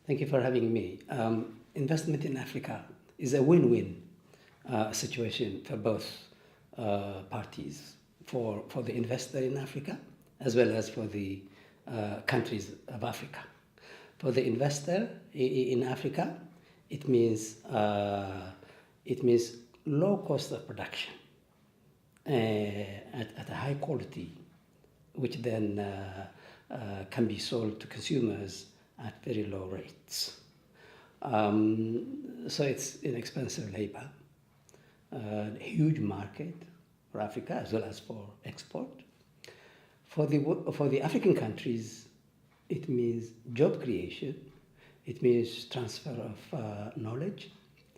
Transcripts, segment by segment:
Thank you for having me. Investment in Africa is a win-win situation for both parties, for the investor in Africa as well as for the countries of Africa. For the investor in Africa, it means low cost of production at a high quality, which then can be sold to consumers at very low rates. So it's inexpensive labor, a huge market for Africa as well as for export. For the African countries, it means job creation, it means transfer of knowledge,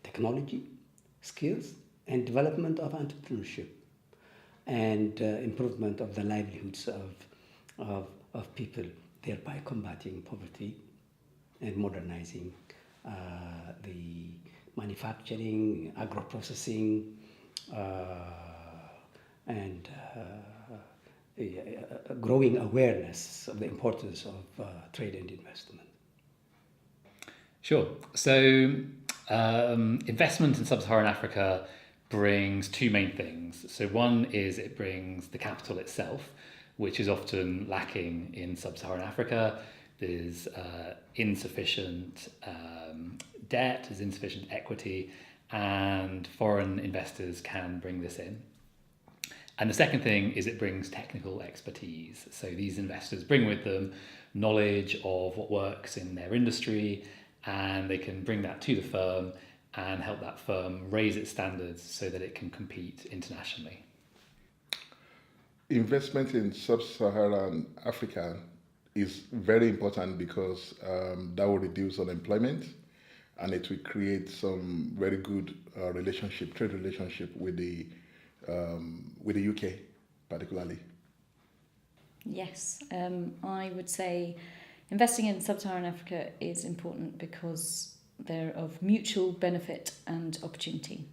technology, skills, and development of entrepreneurship, and improvement of the livelihoods of people, thereby combating poverty and modernizing the manufacturing, agro-processing, and growing awareness of the importance of trade and investment. Sure. So investment in Sub-Saharan Africa brings two main things. So one is it brings the capital itself, which is often lacking in Sub-Saharan Africa. There's insufficient debt, there's insufficient equity, and foreign investors can bring this in. And the second thing is it brings technical expertise. So these investors bring with them knowledge of what works in their industry, and they can bring that to the firm and help that firm raise its standards so that it can compete internationally. Investment in Sub-Saharan Africa is very important because that will reduce unemployment, and it will create some very good trade relationship with the UK particularly. Yes, I would say investing in Sub-Saharan Africa is important because they're of mutual benefit and opportunity.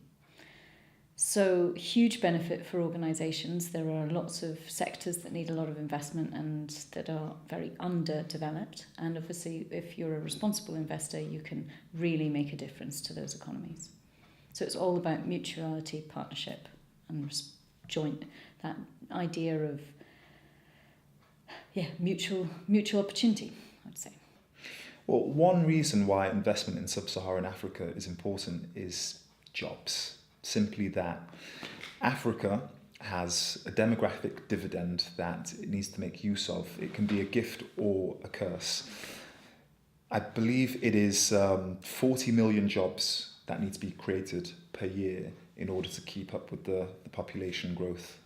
So huge benefit for organisations. There are lots of sectors that need a lot of investment and that are very underdeveloped. And obviously, if you're a responsible investor, you can really make a difference to those economies. So it's all about mutuality, partnership, and joint, that idea of mutual opportunity, I'd say. Well, one reason why investment in Sub-Saharan Africa is important is jobs. Simply that Africa has a demographic dividend that it needs to make use of. It can be a gift or a curse. I believe it is 40 million jobs that need to be created per year in order to keep up with the population growth.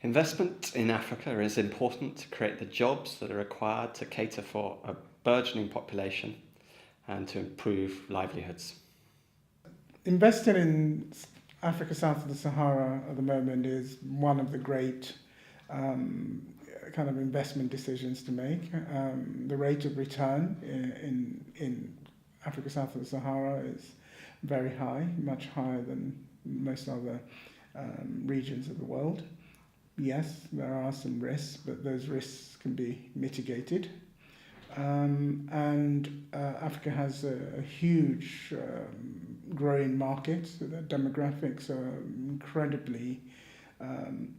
Investment in Africa is important to create the jobs that are required to cater for a burgeoning population and to improve livelihoods. Investing in Africa south of the Sahara at the moment is one of the great kind of investment decisions to make. The rate of return in Africa south of the Sahara is very high, much higher than most other regions of the world. Yes, there are some risks, but those risks can be mitigated. Africa has a huge growing market. So the demographics are incredibly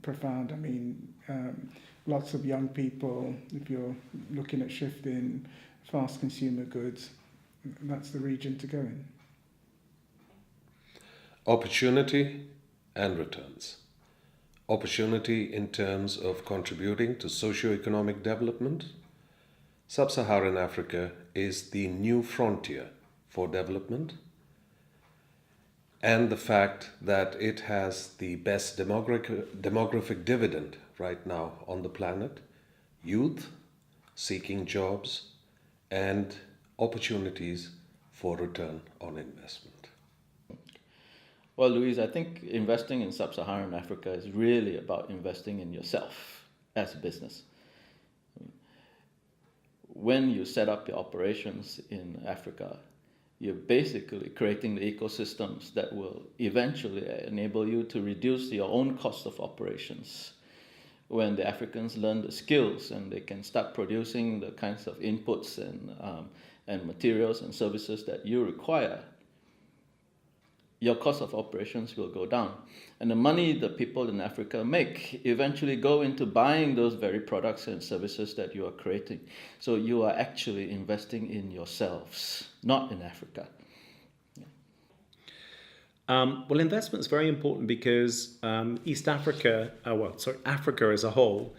profound. I mean, lots of young people, if you're looking at shifting fast consumer goods, that's the region to go in. Opportunity and returns. Opportunity in terms of contributing to socio-economic development. Sub-Saharan Africa is the new frontier for development, and the fact that it has the best demographic dividend right now on the planet, youth seeking jobs and opportunities for return on investment. Well, Louise, I think investing in Sub-Saharan Africa is really about investing in yourself as a business. When you set up your operations in Africa, you're basically creating the ecosystems that will eventually enable you to reduce your own cost of operations when the Africans learn the skills and they can start producing the kinds of inputs and materials and services that you require, your cost of operations will go down. And the money the people in Africa make eventually go into buying those very products and services that you are creating. So you are actually investing in yourselves, not in Africa. Well, investment is very important because East Africa, Africa as a whole,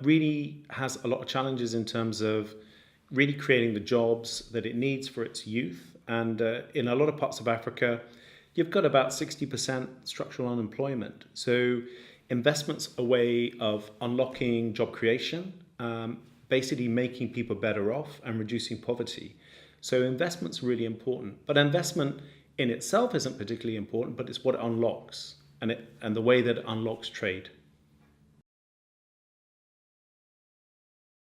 really has a lot of challenges in terms of really creating the jobs that it needs for its youth. And in a lot of parts of Africa, you've got about 60% structural unemployment. So investment's a way of unlocking job creation, basically making people better off and reducing poverty. So investment's really important. But investment in itself isn't particularly important, but it's what it unlocks and the way that it unlocks trade.